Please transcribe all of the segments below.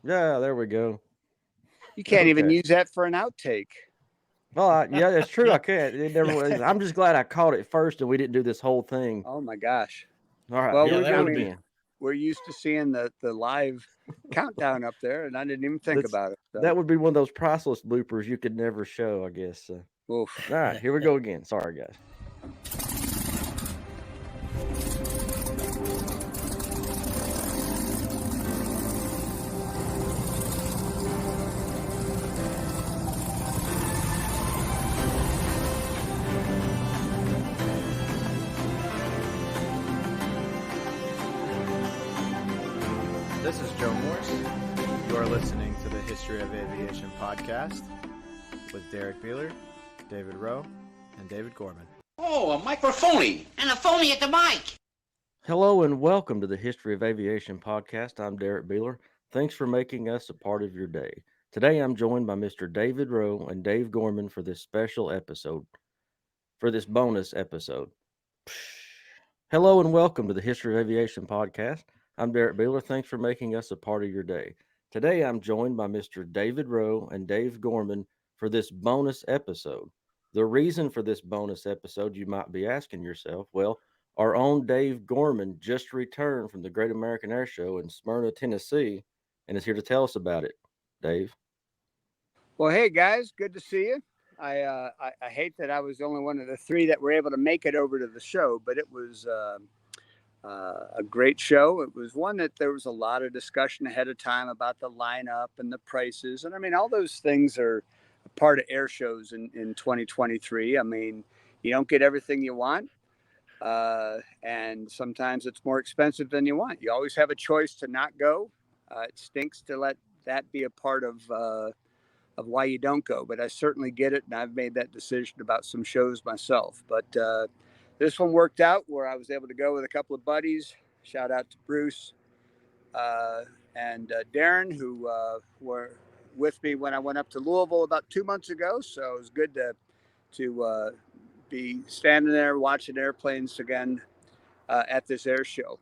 Yeah, there we go. You can't even Okay. use that for an outtake. Well, yeah, that's true. I can't. It never was. I'm just glad I caught it first and we didn't do this whole thing. Oh my gosh. All right, Well, here Yeah, we that I go would mean, be. again. we're used to seeing the live countdown up there, and I didn't even think That's about it. So, that would be one of those priceless bloopers you could never show, I guess. oof. All right, here we go again. Sorry, guys. This is Joe Morse. You are listening to the History of Aviation podcast with Derek Beeler, David Rowe, and David Gorman. Oh, a microphony. And a phony at the mic. Hello and welcome to the History of Aviation podcast. I'm Derek Beeler. Thanks for making us a part of your day. Today I'm joined by Mr. David Rowe and Dave Gorman for this special episode, for this bonus episode. Hello and welcome to the History of Aviation podcast. I'm Derek Beeler. Thanks for making us a part of your day. Today I'm joined by Mr. David Rowe and Dave Gorman for this bonus episode. The reason for this bonus episode, you might be asking yourself, well, our own Dave Gorman just returned from the Great American Air Show in Smyrna, Tennessee, and is here to tell us about it. Dave? Well, hey guys, good to see you. I hate that I was the only one of the three that were able to make it over to the show, but it was a great show. It was one that there was a lot of discussion ahead of time about the lineup and the prices, and I mean all those things are a part of air shows in 2023. I mean, you don't get everything you want. And sometimes it's more expensive than you want. You always have a choice to not go. It stinks to let that be a part of why you don't go, but I certainly get it, and I've made that decision about some shows myself. But this one worked out where I was able to go with a couple of buddies. Shout out to Bruce uh, and Darren, who were with me when I went up to Louisville about 2 months ago. So it was good to be standing there watching airplanes again at this air show.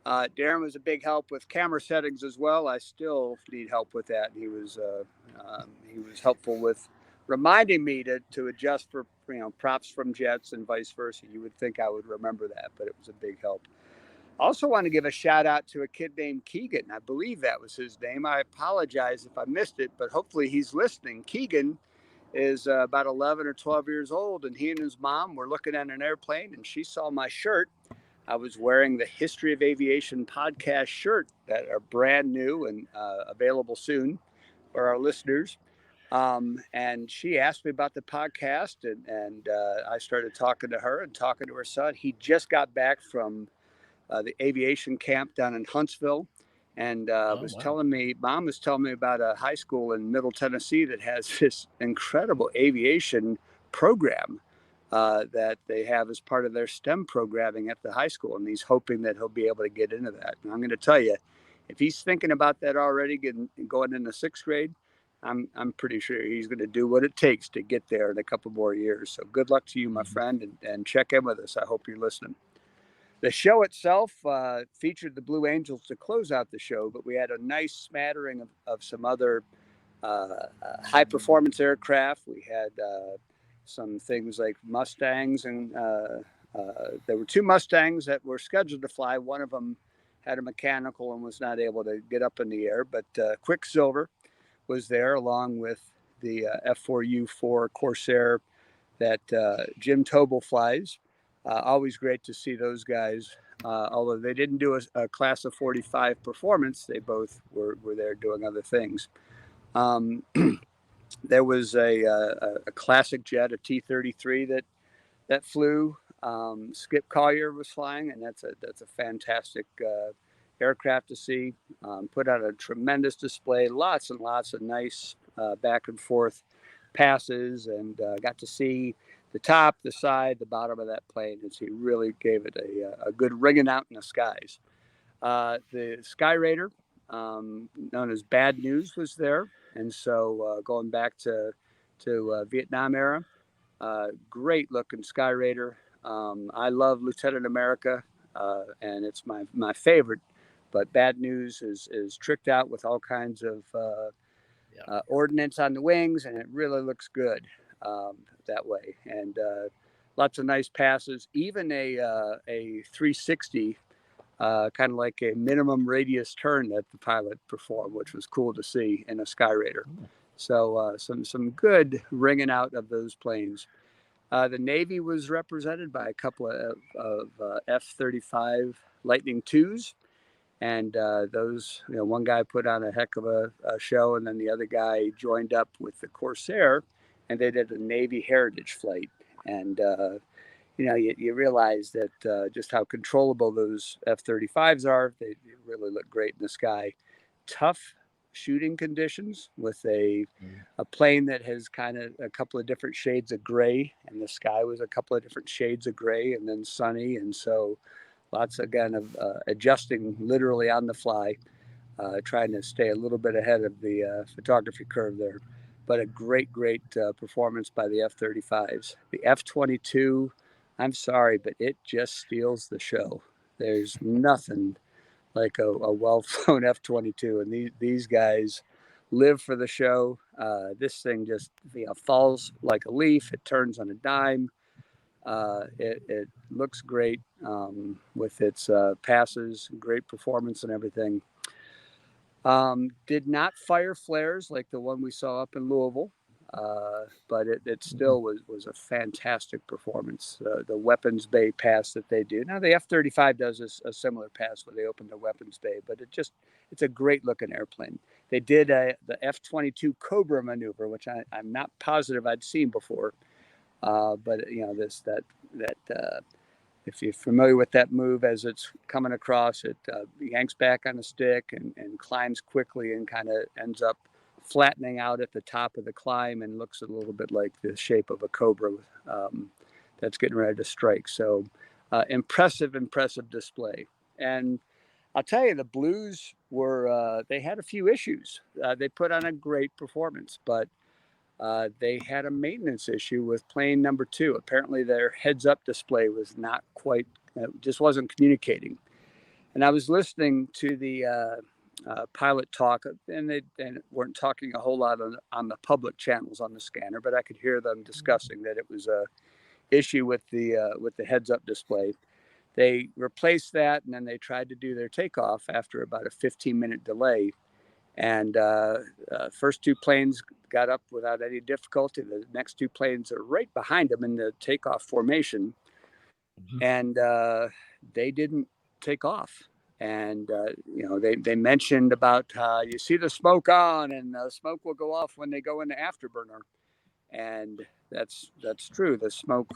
Darren was a big help with camera settings as well. I still need help with that. He was helpful with reminding me to adjust for props from jets and vice versa. You would think I would remember that, but it was a big help. Also want to give a shout out to a kid named Keegan. I believe that was his name. I apologize if I missed it, but hopefully he's listening. Keegan is about 11 or 12 years old, and he and his mom were looking at an airplane, and she saw my shirt. I was wearing the History of Aviation podcast shirt that are brand new and available soon for our listeners. And she asked me about the podcast, and I started talking to her and talking to her son. He just got back from the aviation camp down in Huntsville, and Oh, wow. Mom was telling me about a high school in Middle Tennessee that has this incredible aviation program that they have as part of their STEM programming at the high school, and he's hoping that he'll be able to get into that. And I'm going to tell you, if he's thinking about that already, going into sixth grade, I'm pretty sure he's going to do what it takes to get there in a couple more years. So good luck to you, my friend, and check in with us. I hope you're listening. The show itself featured the Blue Angels to close out the show, but we had a nice smattering of some other high performance aircraft. We had some things like Mustangs, and there were two Mustangs that were scheduled to fly. One of them had a mechanical and was not able to get up in the air, but Quicksilver was there along with the F4U4 Corsair that Jim Tobel flies. Always great to see those guys. Although they didn't do a class of 45 performance, they both were there doing other things. There was a classic jet, a T-33 that flew. Skip Collier was flying, and that's a fantastic aircraft to see. Put out a tremendous display, lots and lots of nice back and forth passes, and got to see the top, the side, the bottom of that plane, and so he really gave it a good ringing out in the skies. The Sky Raider, known as Bad News, was there, and so going back to Vietnam era, great looking Sky Raider. I love Lieutenant America, and it's my favorite but bad news is tricked out with all kinds of ordnance on the wings, and it really looks good that way. And lots of nice passes, even a 360. Kind of like a minimum radius turn that the pilot performed, which was cool to see in a Skyraider. So some good ringing out of those planes. The Navy was represented by a couple of F-35 Lightning IIs, and those, one guy put on a heck of a show, and then the other guy joined up with the Corsair, and they did a Navy Heritage flight. And you realize that just how controllable those F-35s are. They really look great in the sky. Tough shooting conditions with a plane that has kind of a couple of different shades of gray, and the sky was a couple of different shades of gray and then sunny. And so lots, again, of adjusting literally on the fly, trying to stay a little bit ahead of the photography curve there. But a great performance by the F-35s. The F-22, I'm sorry, but it just steals the show. There's nothing like a well-flown F-22, and these guys live for the show. This thing just falls like a leaf. It turns on a dime. It looks great with its passes, great performance and everything. Did not fire flares like the one we saw up in Louisville, but it still was a fantastic performance. The weapons bay pass that they do. Now, the F-35 does a similar pass where they open the weapons bay, but it's a great looking airplane. They did the F-22 Cobra maneuver, which I'm not positive I'd seen before. But if you're familiar with that move, as it's coming across, it yanks back on the stick and climbs quickly and kind of ends up flattening out at the top of the climb and looks a little bit like the shape of a cobra that's getting ready to strike. So impressive display. And I'll tell you, the Blues they had a few issues. They put on a great performance, but they had a maintenance issue with plane number 2. Apparently their heads-up display was not quite, just wasn't communicating. And I was listening to the pilot talk, and they weren't talking a whole lot on the public channels on the scanner, but I could hear them discussing that it was a issue with the heads-up display. They replaced that, and then they tried to do their takeoff after about a 15-minute delay. And first 2 planes got up without any difficulty. The next 2 planes are right behind them in the takeoff formation. And they didn't take off. And, they mentioned about you see the smoke on, and the smoke will go off when they go into afterburner. And that's true. The smoke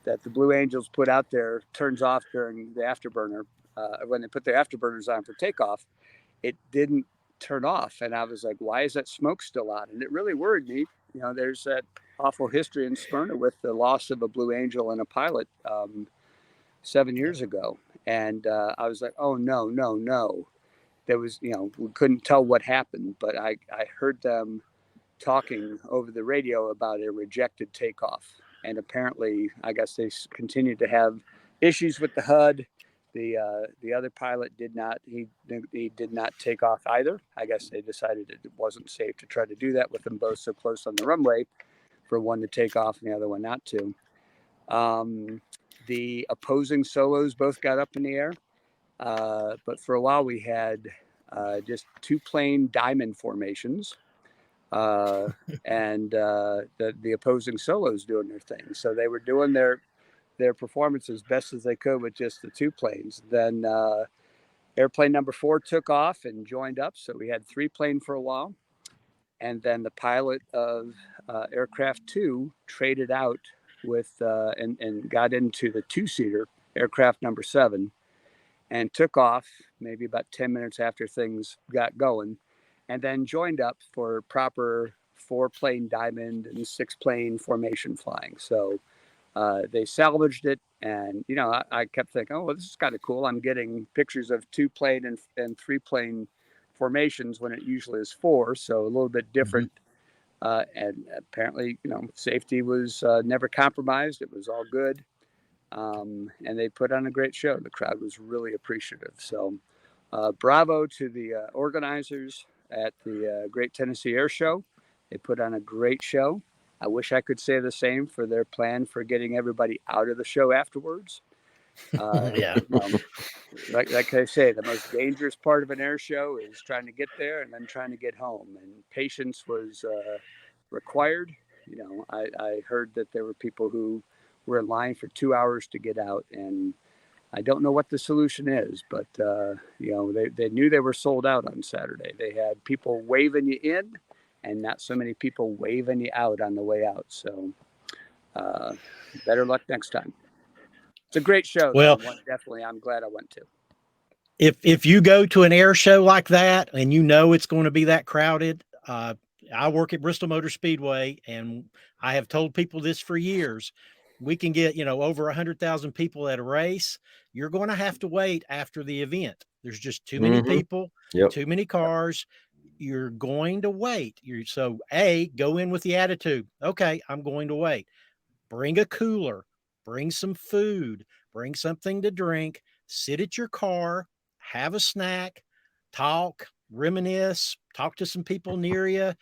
that the Blue Angels put out there turns off during the afterburner. When they put their afterburners on for takeoff, it didn't turn off. And I was like, why is that smoke still on? And it really worried me. There's that awful history in Smyrna with the loss of a Blue Angel and a pilot 7 years ago. And I was like, oh, no. There was, we couldn't tell what happened, but I heard them talking over the radio about a rejected takeoff. And apparently, I guess they continued to have issues with the HUD. The other pilot did not. He did not take off either. I guess they decided it wasn't safe to try to do that with them both so close on the runway, for one to take off and the other one not to. The opposing solos both got up in the air, but for a while we had just 2 plane diamond formations, and the opposing solos doing their thing. So they were doing their performance as best as they could with just the 2 planes. Then airplane number 4 took off and joined up. So we had 3 planes for a while. And then the pilot of aircraft 2 traded out with and got into the 2-seater aircraft number 7 and took off maybe about 10 minutes after things got going, and then joined up for proper 4-plane diamond and 6-plane formation flying. So they salvaged it, and I kept thinking, oh, well, this is kind of cool. I'm getting pictures of 2-plane and 3-plane formations when it usually is 4, so a little bit different. And apparently, safety was never compromised. It was all good, and they put on a great show. The crowd was really appreciative. So Bravo to the organizers at the Great Tennessee Air Show. They put on a great show. I wish I could say the same for their plan for getting everybody out of the show afterwards. Yeah. You know, like I say, the most dangerous part of an air show is trying to get there and then trying to get home. And patience was required. You know, I heard that there were people who were in line for 2 hours to get out, and I don't know what the solution is, but you know, they knew they were sold out on Saturday. They had people waving you in, and not so many people waving you out on the way out. So better luck next time. It's a great show, Well, though. One definitely, I'm glad I went to. if you go to an air show like that and you know it's going to be that crowded, I work at Bristol Motor Speedway, and I have told people this for years. We can get, over 100,000 people at a race. You're going to have to wait after the event. There's just too many people, Yep. too many cars. You're going to wait. So go in with the attitude. Okay, I'm going to wait. Bring a cooler, bring some food, bring something to drink, sit at your car, have a snack, talk, reminisce, talk to some people near you.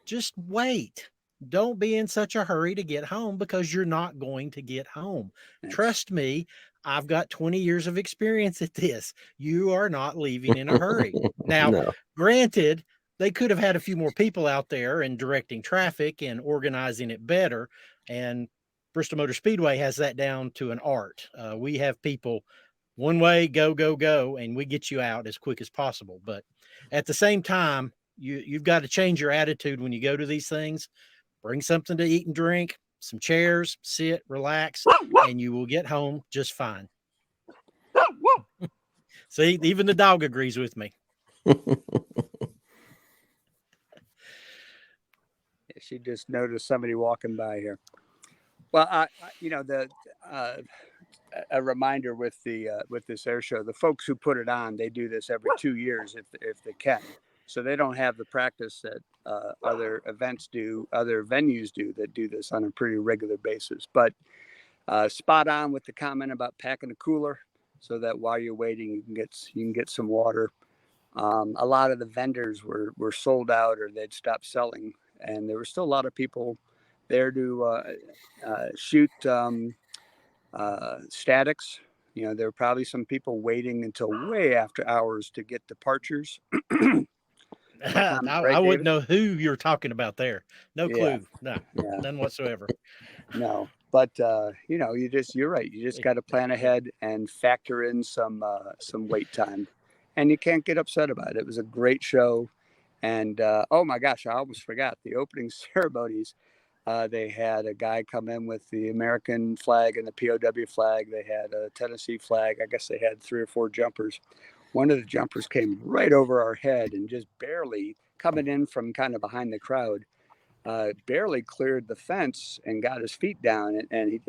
Just wait. Don't be in such a hurry to get home, because you're not going to get home. Trust me, I've got 20 years of experience at this. You are not leaving in a hurry. Now, No. granted, they could have had a few more people out there and directing traffic and organizing it better. And Bristol Motor Speedway has that down to an art. We have people one way, go, go, go, and we get you out as quick as possible. But at the same time, you've got to change your attitude when you go to these things. Bring something to eat and drink, some chairs, sit, relax, and you will get home just fine. See, even the dog agrees with me. She just noticed somebody walking by here. Well, a reminder with this air show, the folks who put it on, they do this every 2 years if they can. So they don't have the practice that other venues do that do this on a pretty regular basis. But spot on with the comment about packing a cooler so that while you're waiting, you can get some water. A lot of the vendors were sold out, or they'd stopped selling, and there were still a lot of people there to shoot statics. You know, there were probably some people waiting until way after hours to get departures. I wouldn't know who you're talking about there. No clue. Yeah. None whatsoever. No, but you're right. You just got to plan ahead and factor in some wait time, and you can't get upset about it. It was a great show, and oh my gosh, I almost forgot the opening ceremonies. They had a guy come in with the American flag and the POW flag. They had a Tennessee flag. I guess they had 3 or 4 jumpers. One of the jumpers came right over our head and just barely, coming in from kind of behind the crowd, barely cleared the fence and got his feet down. And he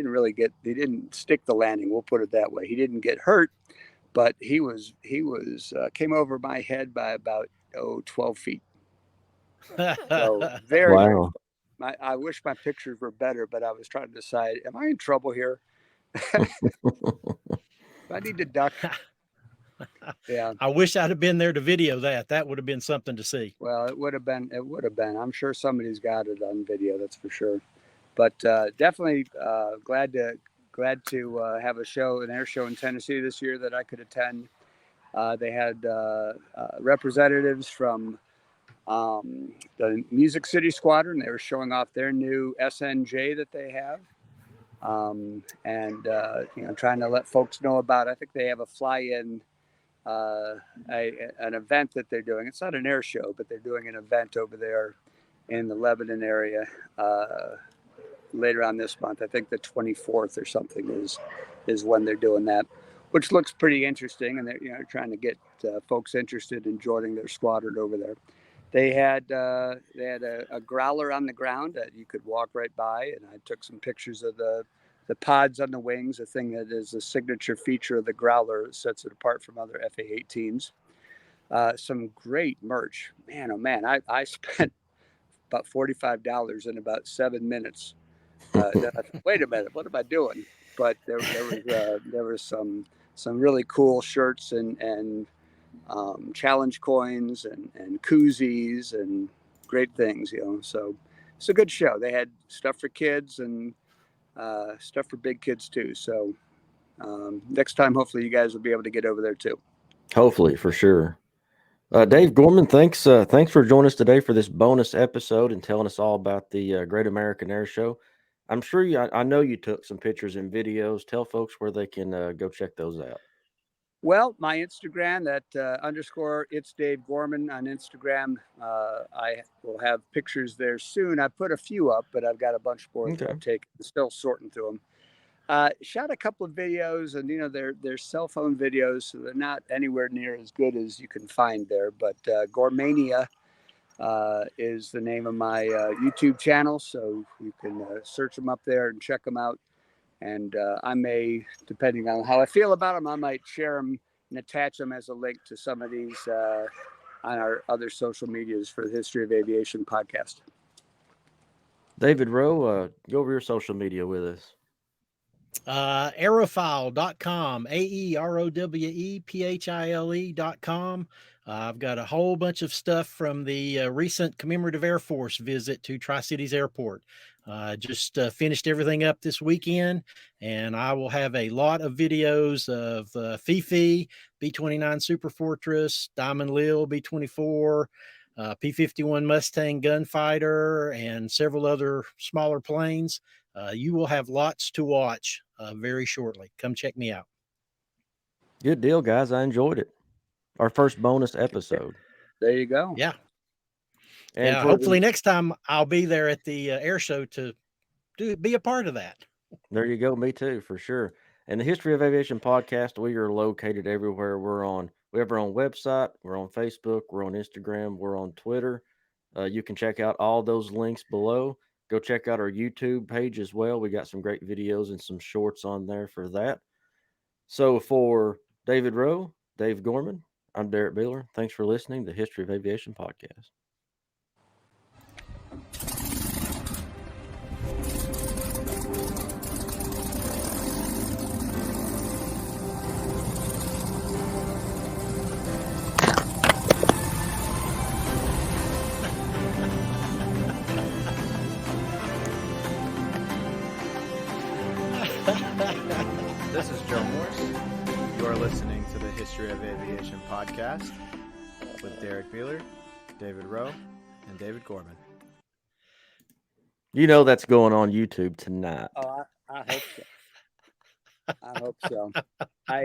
didn't stick the landing. We'll put it that way. He didn't get hurt, but he came over my head by about 12 feet. So very, Wow. I wish my pictures were better, but I was trying to decide, am I in trouble here? Do I need to duck? Yeah. I wish I'd have been there to video that. That would have been something to see. Well, it would have been. I'm sure somebody's got it on video. That's for sure. But definitely glad to have an air show in Tennessee this year that I could attend. They had representatives from the Music City Squadron. They were showing off their new SNJ that they have, and trying to let folks know about. I think they have a fly-in. An event that they're doing. It's not an air show, but they're doing an event over there in the Lebanon area later on this month. I think the 24th or something is when they're doing that, which looks pretty interesting. And they're trying to get folks interested in joining their squadron over there. They had a growler on the ground that you could walk right by, and I took some pictures of the pods on the wings, a thing that is a signature feature of the growler that sets it apart from other FA-18s. Some great merch. Man, oh man, I spent about $45 in about 7 minutes. Wait a minute, what am I doing? But there was some really cool shirts and challenge coins and koozies and great things, So it's a good show. They had stuff for kids and stuff for big kids too. So next time, hopefully, you guys will be able to get over there too. Hopefully, for sure. Dave Gorman, thanks for joining us today for this bonus episode and telling us all about the Great American Air Show. I'm sure I know you took some pictures and videos. Tell folks where they can go check those out. Well, my Instagram, that underscore it's Dave Gorman on Instagram. I will have pictures there soon. I put a few up, but I've got a bunch more that Okay. I've taken. Still sorting through them. Shot a couple of videos, and they're cell phone videos, so they're not anywhere near as good as you can find there. But Gormania is the name of my YouTube channel, so you can search them up there and check them out. And I may, depending on how I feel about them, I might share them and attach them as a link to some of these on our other social medias for the History of Aviation podcast. David Rowe, go over your social media with us. Aerophile.com, AEROWEPHILE.com. I've got a whole bunch of stuff from the recent commemorative Air Force visit to Tri-Cities Airport. Just finished everything up this weekend, and I will have a lot of videos of Fifi, B-29 Super Fortress, Diamond Lil B-24, P-51 Mustang gunfighter, and several other smaller planes. You will have lots to watch very shortly. Come check me out. Good deal, guys. I enjoyed it. Our first bonus episode. There you go. Yeah. And Hopefully next time I'll be there at the air show to be a part of that. There you go. Me too, for sure. And the History of Aviation podcast, we are located everywhere. We have our own website. We're on Facebook. We're on Instagram. We're on Twitter. You can check out all those links below. Go check out our YouTube page as well. We got some great videos and some shorts on there for that. So for David Rowe, Dave Gorman, I'm Derek Beeler. Thanks for listening to the History of Aviation podcast. This is Joe Morse. You are listening to the History of Aviation podcast with Derek Beeler, David Rowe, and David Gorman. You know that's going on YouTube tonight. Oh, I hope so. I hope so. I